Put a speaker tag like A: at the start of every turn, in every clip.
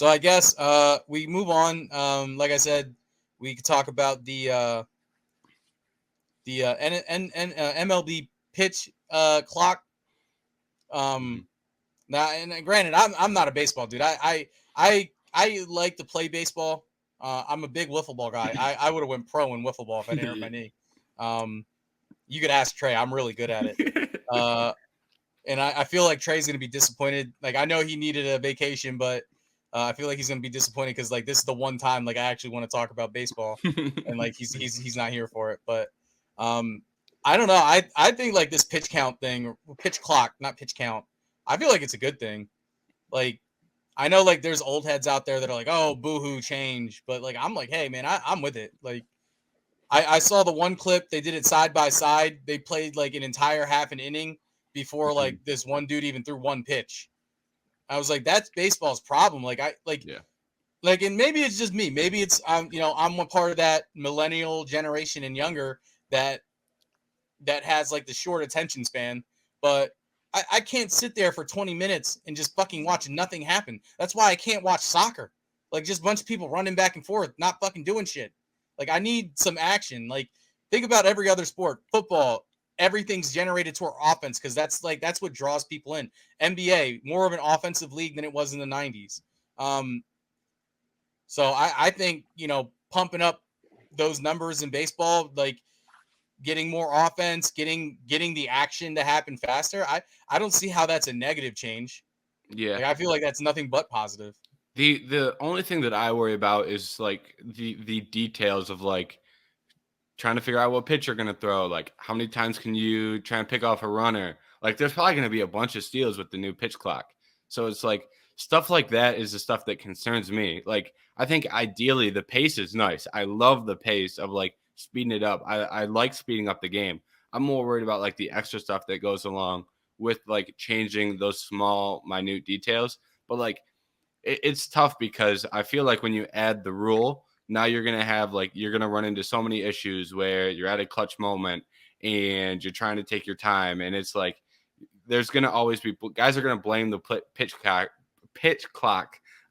A: So I guess we move on. Like I said, we could talk about MLB pitch clock.
B: Mhm.
A: Now, and granted, I'm not a baseball dude. I like to play baseball. I'm a big wiffle ball guy. I would have went pro in wiffle ball if I didn't hurt my knee. Um, you could ask Trey. I'm really good at it. Uh, and I feel like Trey's gonna be disappointed. Like I know he needed a vacation, but I feel like he's gonna be disappointed because like this is the one time like I actually want to talk about baseball, and like he's not here for it. But um, I don't know. I think like this pitch count thing, pitch clock, not pitch count. I feel like it's a good thing. Like I know like there's old heads out there that are like, oh, boohoo, change. But like I'm like, hey man, I'm with it. Like I saw the one clip, they did it side by side. They played like an entire half an inning before like
B: Mhm.
A: this one dude even threw one pitch. I was like, that's baseball's problem.
B: Yeah.
A: And maybe it's just me. Maybe it's I'm one part of that millennial generation and younger that has like the short attention span. But I can't sit there for 20 minutes and just fucking watch nothing happen. That's why I can't watch soccer. Like just a bunch of people running back and forth, not fucking doing shit. Like I need some action. Like think about every other sport. Football, everything's generated toward offense because that's what draws people in. NBA, more of an offensive league than it was in the 90s. Um, so I think, pumping up those numbers in baseball, like getting more offense, getting the action to happen faster. I don't see how that's a negative change.
B: Yeah.
A: Like I feel like that's nothing but positive.
B: The only thing that I worry about is like the details of like trying to figure out what pitch you're gonna throw. Like how many times can you try and pick off a runner? Like there's probably gonna be a bunch of steals with the new pitch clock. So it's like stuff like that is the stuff that concerns me. Like I think ideally the pace is nice. I love the pace of like speeding it up. I like speeding up the game. I'm more worried about like the extra stuff that goes along with like changing those small minute details. But like it's tough because I feel like when you add the rule, now you're gonna have like you're gonna run into so many issues where you're at a clutch moment and you're trying to take your time, and it's like there's gonna always be guys are gonna blame the pitch clock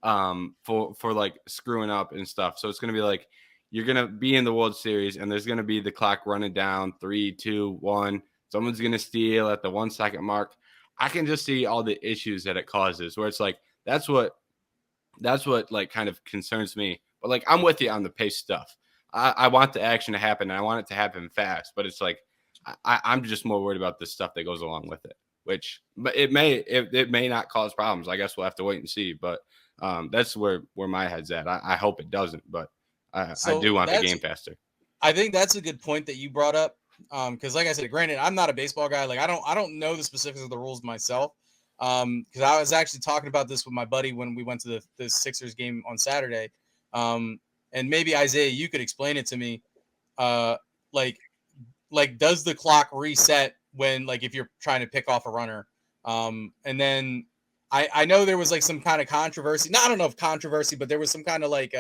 B: for like screwing up and stuff. So it's gonna be like you're gonna be in the World Series and there's gonna be the clock running down 3, 2, 1. Someone's gonna steal at the 1 second mark. I can just see all the issues that it causes where it's like that's what like kind of concerns me. But like I'm with you on the pace stuff. I want the action to happen and I want it to happen fast. But it's like I'm just more worried about the stuff that goes along with it. Which, but it may not cause problems. I guess we'll have to wait and see. But that's where my head's at. I hope it doesn't, but I
A: So
B: do want the
A: that's
B: game faster.
A: I think that's a good point that you brought up. Because like I said, granted, I'm not a baseball guy. Like I don't know the specifics of the rules myself. Because I was actually talking about this with my buddy when we went to the Sixers game on Saturday. And maybe Isaiah, you could explain it to me. Uh, like does the clock reset when like if you're trying to pick off a runner? And then I know there was like some kind of controversy. No, I don't know if controversy, but there was some kind of like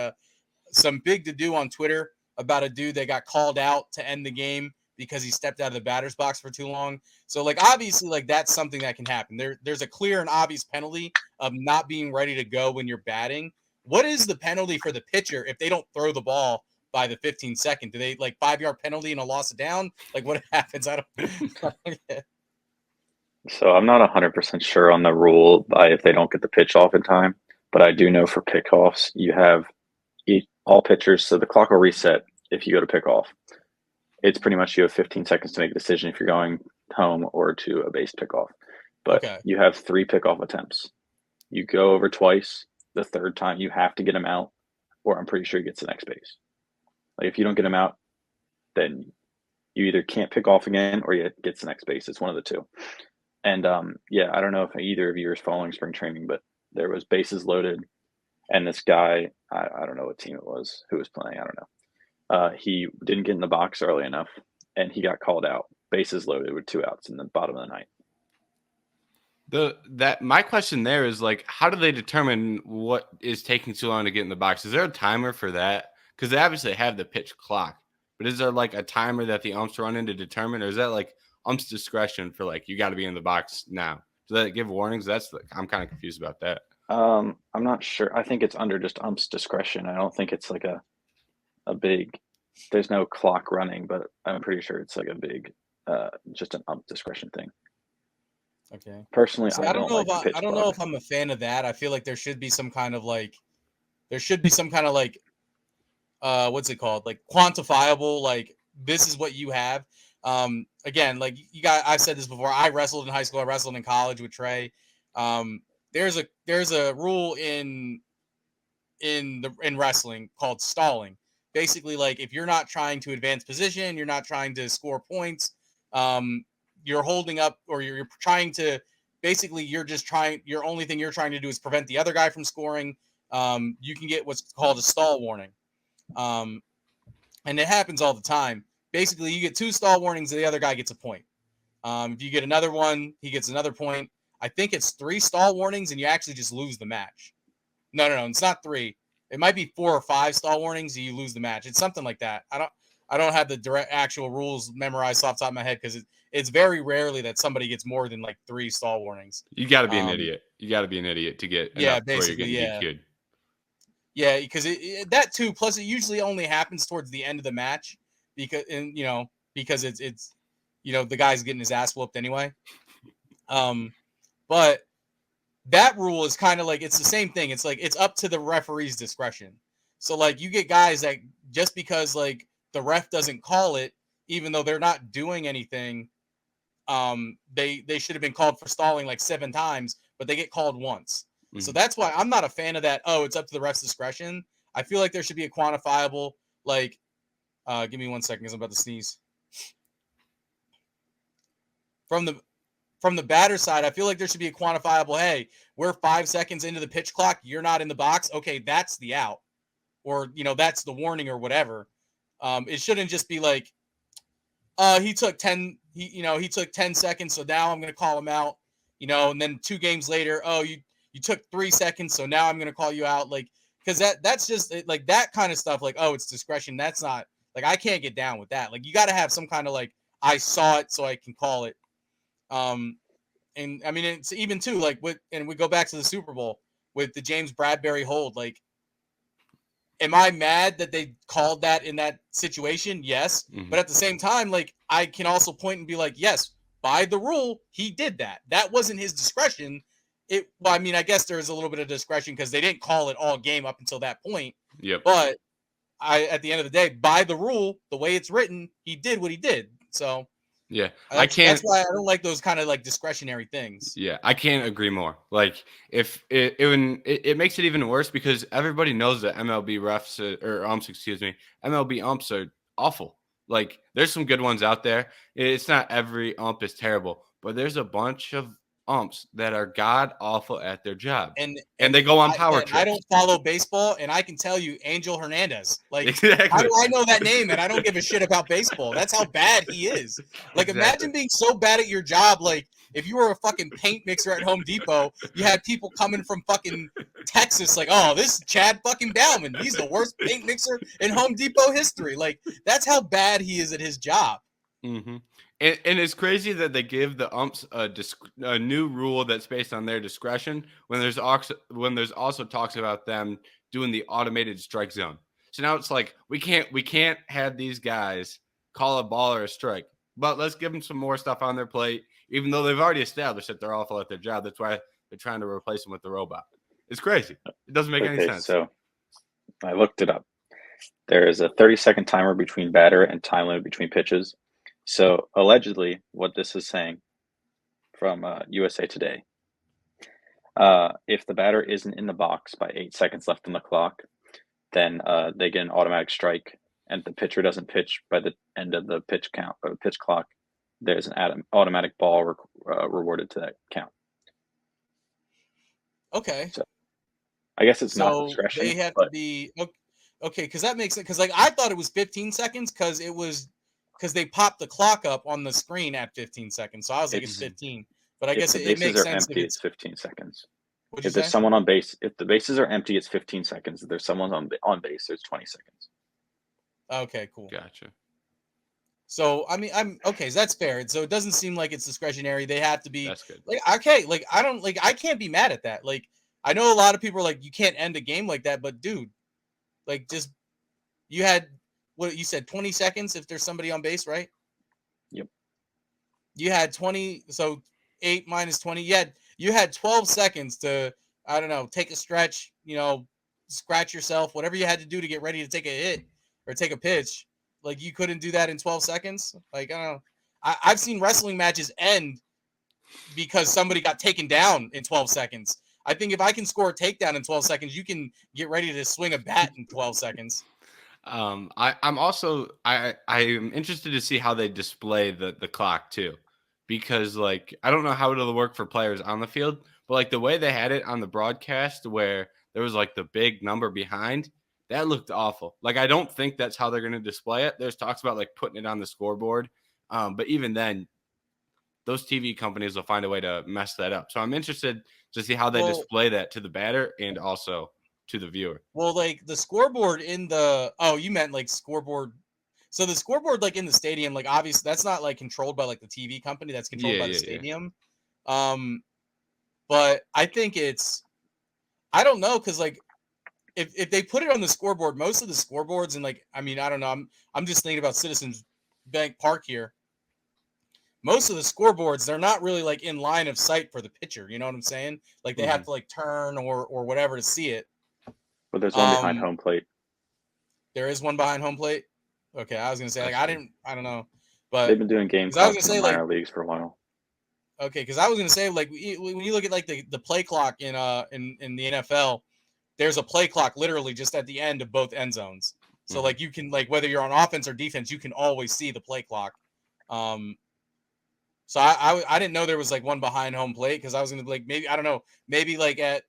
A: some big to do on Twitter about a dude that got called out to end the game because he stepped out of the batter's box for too long. So like obviously like that's something that can happen. There's a clear and obvious penalty of not being ready to go when you're batting. What is the penalty for the pitcher if they don't throw the ball by the 15 second? Do they like 5 yard penalty and a loss of down? Like what happens? I don't
C: So I'm not 100% sure on the rule by if they don't get the pitch off in time, but I do know for pickoffs, you have all pitchers. So the clock will reset if you go to pick off. It's pretty much you have 15 seconds to make a decision if you're going home or to a base pickoff. But
A: Okay.
C: you have 3 pickoff attempts. You go over twice. The third time you have to get him out, or I'm pretty sure he gets the next base. Like if you don't get him out, then you either can't pick off again or he gets the next base. It's one of the two. And yeah, I don't know if either of you are following spring training, but there was bases loaded, and this guy, I don't know what team it was who was playing. I don't know. He didn't get in the box early enough, and he got called out. Bases loaded with 2 outs in the bottom of the ninth.
B: My question there is like, how do they determine what is taking too long to get in the box? Is there a timer for that? Because they obviously have the pitch clock, but is there like a timer that the umps run in to determine, or is that like umps discretion for like you got to be in the box now? Do they give warnings? I'm kind of confused about that.
C: I'm not sure. I think it's under just ump's discretion. I don't think it's like a big. There's no clock running, but I'm pretty sure it's like a big, just an ump discretion thing.
A: Okay.
C: Personally,
A: See,
C: I don't like the pitch
A: I don't know
C: clock.
A: if I'm a fan of that. I feel like there should be some kind of like what's it called? Like quantifiable, like this is what you have. Again, like I've said this before. I wrestled in high school. I wrestled in college with Trey. There's a rule in wrestling called stalling. Basically, like if you're not trying to advance position, you're not trying to score points, you're holding up, or you're trying to. Basically, your only thing you're trying to do is prevent the other guy from scoring. You can get what's called a stall warning. Um, and it happens all the time. Basically, you get 2 stall warnings, and the other guy gets a point. If you get another one, he gets another point. I think it's 3 stall warnings, and you actually just lose the match. No, it's not 3. It might be 4 or 5 stall warnings, and you lose the match. It's something like that. I don't have the direct actual rules memorized off the top of my head because it's very rarely that somebody gets more than like 3 stall warnings.
B: You got to be an idiot. You got to be an idiot to get
A: Yeah,
B: enough where you're
A: basically,
B: getting
A: yeah.
B: DQ'd.
A: Yeah, because that too. Plus, it usually only happens towards the end of the match because it's the guy's getting his ass whooped anyway. But that rule is kind of like it's the same thing. It's like it's up to the referee's discretion. So like you get guys that just because like the ref doesn't call it, even though they're not doing anything, they should have been called for stalling like 7 times, but they get called once. Mm-hmm. So that's why I'm not a fan of that. Oh, it's up to the ref's discretion. I feel like there should be a quantifiable, like, give me 1 second because I'm about to sneeze. From the batter side, I feel like there should be a quantifiable, hey, we're 5 seconds into the pitch clock. You're not in the box. Okay, that's the out. Or, that's the warning or whatever. It shouldn't just be like, he took 10 seconds, so now I'm going to call him out, and then 2 games later, oh, you took 3 seconds, so now I'm going to call you out. Like, because that's just like that kind of stuff. Like, oh, it's discretion. That's not like I can't get down with that. Like, you got to have some kind of like I saw it, so I can call it. And I mean, it's even too like and we go back to the Super Bowl with the James Bradbury hold. Like, am I mad that they called that in that situation? Yes. Mm-hmm. But at the same time, like I can also point and be like, yes, by the rule, he did that. That wasn't his discretion. I mean, I guess there's a little bit of discretion because they didn't call it all game up until that point.
B: Yep.
A: But at the end of the day, by the rule, the way it's written, he did what he did. So
B: yeah,
A: that's why I don't like those kind of like discretionary things.
B: Yeah, I can't agree more. Like if it makes it even worse because everybody knows that MLB refs or umps, MLB umps are awful. Like there's some good ones out there. It's not every ump is terrible, but there's a bunch of umps that are god awful at their job, and they go on power trips.
A: I don't follow baseball, and I can tell you, Angel Hernandez. Like,
B: exactly.
A: How do I know that name? And I don't give a shit about baseball. That's how bad he is. Like, Imagine being so bad at your job. Like, if you were a fucking paint mixer at Home Depot, you had people coming from fucking Texas. Like, oh, this is Chad fucking Bauman. He's the worst paint mixer in Home Depot history. Like, that's how bad he is at his job.
B: Mm-hmm. And it's crazy that they give the umps a new rule that's based on their discretion when there's also talks about them doing the automated strike zone. So now it's like we can't have these guys call a ball or a strike, but let's give them some more stuff on their plate, even though they've already established that they're awful at their job. That's why they're trying to replace them with the robot. It's crazy. It doesn't make any sense.
C: So I looked it up. There is a 30-second timer between batter and time limit between pitches. So allegedly, what this is saying from USA Today, if the batter isn't in the box by 8 seconds left on the clock, then they get an automatic strike. And if the pitcher doesn't pitch by the end of the pitch count or pitch clock, there's an automatic ball rewarded to that count.
A: Okay.
C: So I guess it's not discretion.
A: They have to be okay because that makes sense. Because like I thought it was 15 seconds because they popped the clock up on the screen at 15 seconds. So I was like, it's 15. But I guess it makes sense.
C: Empty, it's 15 seconds.
A: If
C: there's someone on base, if the bases are empty, it's 15 seconds. If there's someone on base, there's 20 seconds.
A: Okay, cool.
B: Gotcha.
A: So I mean, I'm okay. So that's fair. So it doesn't seem like it's discretionary. They have to be.
B: That's good.
A: Like okay, like I don't like I can't be mad at that. Like I know a lot of people are like, you can't end a game like that, but dude, like just you had what you said 20 seconds if there's somebody on base, right?
C: Yep.
A: You had 20, so 8 minus 20. You had 12 seconds to, I don't know, take a stretch, scratch yourself, whatever you had to do to get ready to take a hit or take a pitch. Like you couldn't do that in 12 seconds. Like, I don't know. I've seen wrestling matches end because somebody got taken down in 12 seconds. I think if I can score a takedown in 12 seconds, you can get ready to swing a bat in 12 seconds.
B: I'm interested to see how they display the clock too, because like I don't know how it'll work for players on the field, but like the way they had it on the broadcast where there was like the big number behind, that looked awful. Like I don't think that's how they're going to display it. There's talks about like putting it on the scoreboard, but even then, those TV companies will find a way to mess that up. So I'm interested to see how they display that to the batter and also to the viewer.
A: Well, like the scoreboard you meant like scoreboard. So the scoreboard, like in the stadium, like obviously that's not like controlled by like the TV company. That's controlled by the stadium. Yeah. But I think I don't know. Cause like if they put it on the scoreboard, most of the scoreboards and like, I mean, I don't know. I'm just thinking about Citizens Bank Park here. Most of the scoreboards, they're not really like in line of sight for the pitcher. You know what I'm saying? Like they have to like turn or whatever to see it.
C: But there's one behind home plate.
A: There is one behind home plate. Okay, I was gonna say like I don't know, but
C: they've been doing game clocks in the minor leagues for a while.
A: Okay, because I was gonna say like when you look at like the play clock in the NFL, there's a play clock literally just at the end of both end zones. So like you can like whether you're on offense or defense, you can always see the play clock. So I didn't know there was like one behind home plate because I was gonna like maybe I don't know maybe like at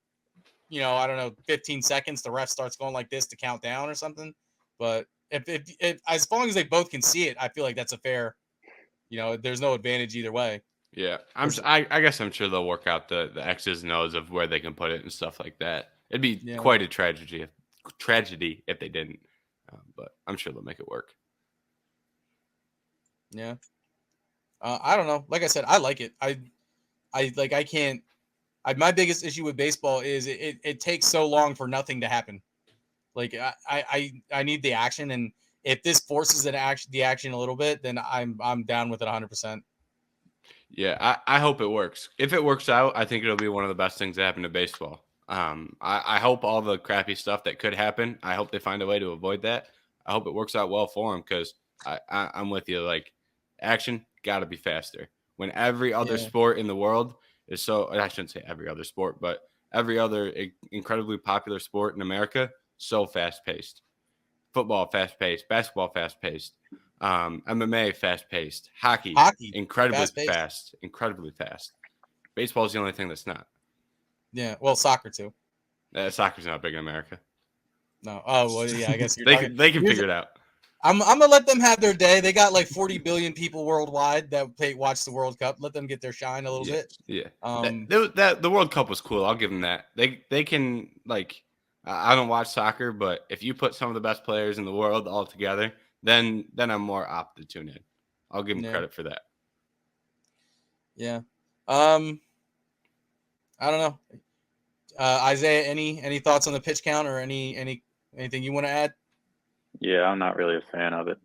A: I don't know 15 seconds the ref starts going like this to count down or something. But if as long as they both can see it, I feel like that's a fair. There's no advantage either way.
B: Yeah, I guess I'm sure they'll work out the X's and O's of where they can put it and stuff like that. It'd be quite a tragedy if they didn't, but I'm sure they'll make it work.
A: Yeah. I don't know. Like I said, I like it. I can't. My biggest issue with baseball is it takes so long for nothing to happen. Like I need the action, and if this forces the action a little bit, then I'm down with it 100%.
B: Yeah, I hope it works. If it works out, I think it'll be one of the best things that happen to baseball. I hope all the crappy stuff that could happen, I hope they find a way to avoid that. I hope it works out well for them because I'm with you. Like, action got to be faster. When every other sport in the world is I shouldn't say every other sport, but every other incredibly popular sport in America, so fast-paced. Football, fast-paced. Basketball, fast-paced. MMA, fast-paced. Hockey incredibly fast. Incredibly fast. Baseball is the only thing that's not.
A: Yeah, well, soccer too.
B: Soccer's not big in America.
A: No. Oh, well, yeah, I guess
B: they can figure it out.
A: I'm gonna let them have their day. They got like 40 billion people worldwide that watch the World Cup. Let them get their shine a little bit.
B: Yeah. The World Cup was cool. I'll give them that. They can like. I don't watch soccer, but if you put some of the best players in the world all together, then I'm more apt to tune in. I'll give them credit for that.
A: Yeah. I don't know. Isaiah, any thoughts on the pitch count or anything you want to add?
C: Yeah, I'm not really a fan of it.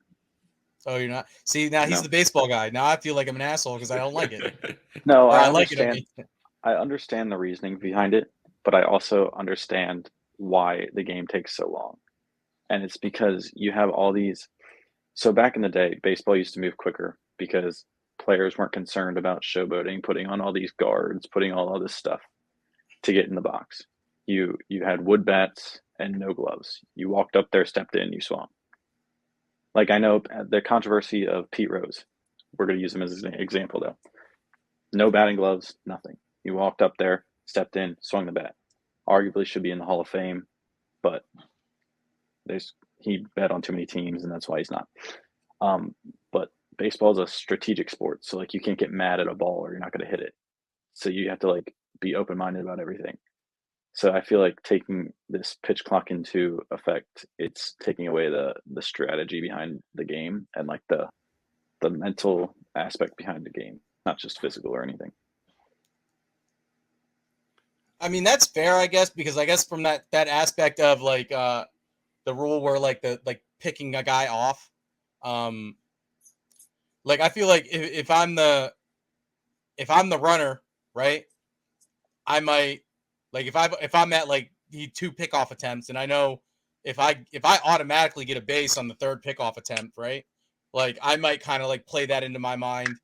A: Oh, you're not? See, now he's the baseball guy. Now I feel like I'm an asshole because I don't like it.
C: No, I understand. I understand the reasoning behind it, but I also understand why the game takes so long. And it's because you have all these. So back in the day, baseball used to move quicker because players weren't concerned about showboating, putting on all these guards, putting all this stuff to get in the box. You had wood bats and no gloves. You walked up there, stepped in, you swung. Like I know the controversy of Pete Rose. We're going to use him as an example though. No batting gloves, nothing. You walked up there, stepped in, swung the bat. Arguably should be in the Hall of Fame, but he bet on too many teams and that's why he's not. But baseball is a strategic sport. So like you can't get mad at a ball or you're not going to hit it. So you have to like be open-minded about everything. So I feel like taking this pitch clock into effect, it's taking away the strategy behind the game and like the mental aspect behind the game, not just physical or anything.
A: I mean, that's fair, I guess, because I guess from that aspect of like the rule where like the picking a guy off, like I feel like if I'm the runner, right, I might like if I'm at like the 2 pickoff attempts, and I know if I automatically get a base on the 3rd pickoff attempt, right, like I might kind of like play that into my mind.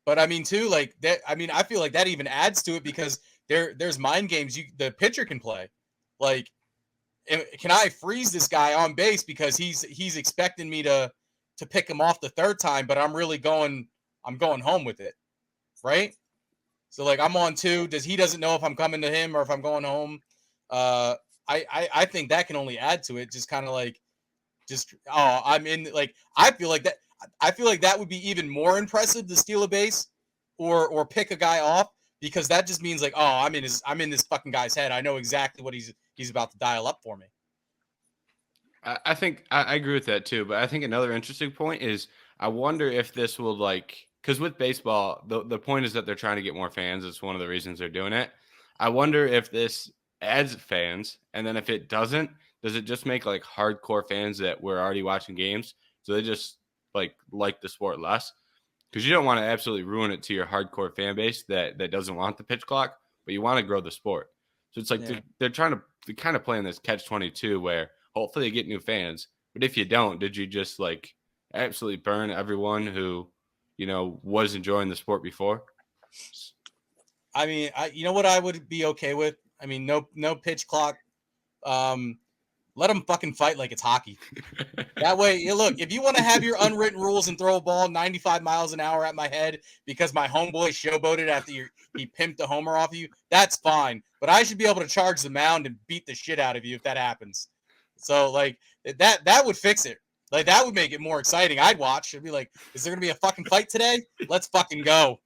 A: But I mean too, like that. I mean, I feel like that even adds to it because there's mind games the pitcher can play. Like, can I freeze this guy on base because he's expecting me to pick him off the 3rd time, but I'm going home with it, right? So like I'm on 2. He doesn't know if I'm coming to him or if I'm going home. I think that can only add to it. Just kind of like I'm in like I feel like that would be even more impressive to steal a base or pick a guy off because that just means like I'm in this fucking guy's head. I know exactly what he's about to dial up for me.
B: I think I agree with that too, but I think another interesting point is I wonder if this will because with baseball, the point is that they're trying to get more fans. It's one of the reasons they're doing it. I wonder if this adds fans, and then if it doesn't, does it just make like hardcore fans that were already watching games, so they just like the sport less? Because you don't want to absolutely ruin it to your hardcore fan base that doesn't want the pitch clock, but you want to grow the sport. So it's like they're trying to kind of play in this catch-22 where hopefully you get new fans. But if you don't, did you just like absolutely burn everyone who, was enjoying the sport before?
A: I mean, you know what I would be okay with? I mean, no pitch clock. Let them fucking fight like it's hockey. That way, look, if you want to have your unwritten rules and throw a ball 95 miles an hour at my head because my homeboy showboated after he pimped a homer off of you, that's fine. But I should be able to charge the mound and beat the shit out of you if that happens. So, like, that would fix it. Like, that would make it more exciting. I'd watch. It'd be like, is there going to be a fucking fight today? Let's fucking go.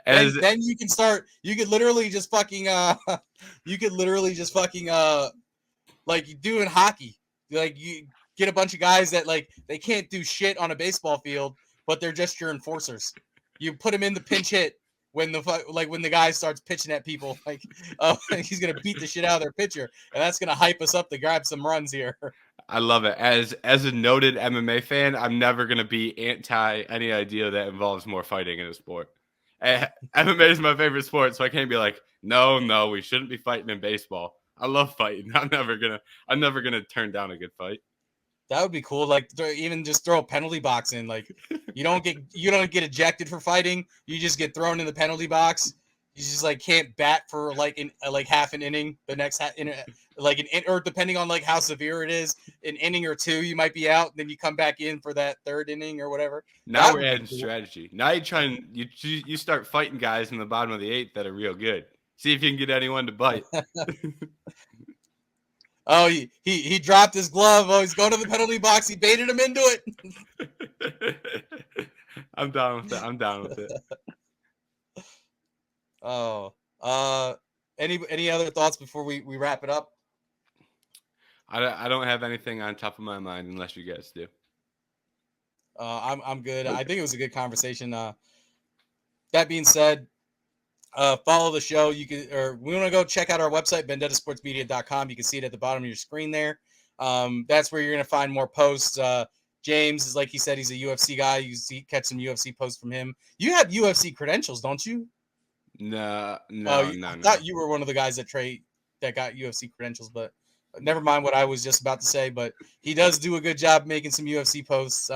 A: Then you can start. You could literally just fucking, like doing hockey. Like, you get a bunch of guys that, like, they can't do shit on a baseball field, but they're just your enforcers. You put them in the pinch hit when the guy starts pitching at people, like, he's gonna beat the shit out of their pitcher, and that's gonna hype us up to grab some runs here.
B: I love it. As a noted MMA fan, I'm never gonna be anti any idea that involves more fighting in a sport. MMA is my favorite sport, so I can't be like, no, we shouldn't be fighting in baseball. I love fighting. I'm never gonna turn down a good fight.
A: That would be cool. Like, even just throw a penalty box in. Like, you don't get ejected for fighting. You just get thrown in the penalty box. You just like can't bat for like half an inning. The next or depending on like how severe it is, an inning or 2 you might be out. And then you come back in for that 3rd inning or whatever.
B: Now we're adding strategy. Now you start fighting guys in the bottom of the 8th that are real good. See if you can get anyone to bite.
A: Oh, he dropped his glove. Oh, he's going to the penalty box. He baited him into
B: it. I'm down with it.
A: Oh, any other thoughts before we wrap it up?
B: I don't have anything on top of my mind unless you guys do.
A: I'm good. I think it was a good conversation. That being said, follow the show. We want to go check out our website, vendettasportsmedia.com. You can see it at the bottom of your screen there. That's where you're going to find more posts. James is, like he said, he's a UFC guy. You catch some UFC posts from him. You have UFC credentials, don't you?
B: No.
A: I thought you were one of the guys that got UFC credentials, but never mind what I was just about to say. But he does do a good job making some UFC posts.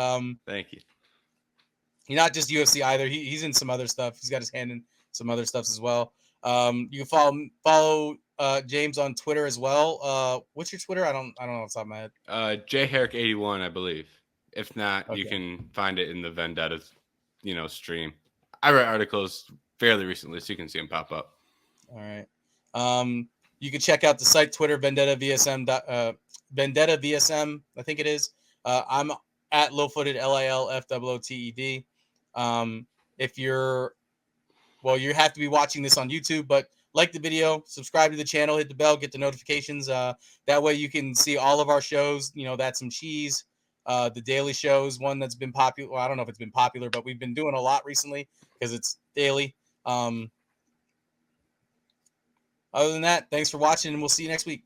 B: Thank you.
A: He's not just UFC either. He's in some other stuff. He's got his hand in some other stuff as well. You can follow James on Twitter as well. What's your Twitter? I don't know off the top of my head.
B: J Herrick 81, I believe. If not,
A: Okay.
B: You can find it in the Vendetta, stream. I write articles fairly recently, so you can see them pop up.
A: All right. You can check out the site Twitter Vendetta VSM. Vendetta VSM, I think it is. I'm at Lilfooted LILFOOTED. If you have to be watching this on YouTube, but like the video, subscribe to the channel, hit the bell, get the notifications. That way you can see all of our shows. That's some cheese. The daily shows, one that's been popular. Well, I don't know if it's been popular, but we've been doing a lot recently because it's daily. Other than that, thanks for watching, and we'll see you next week.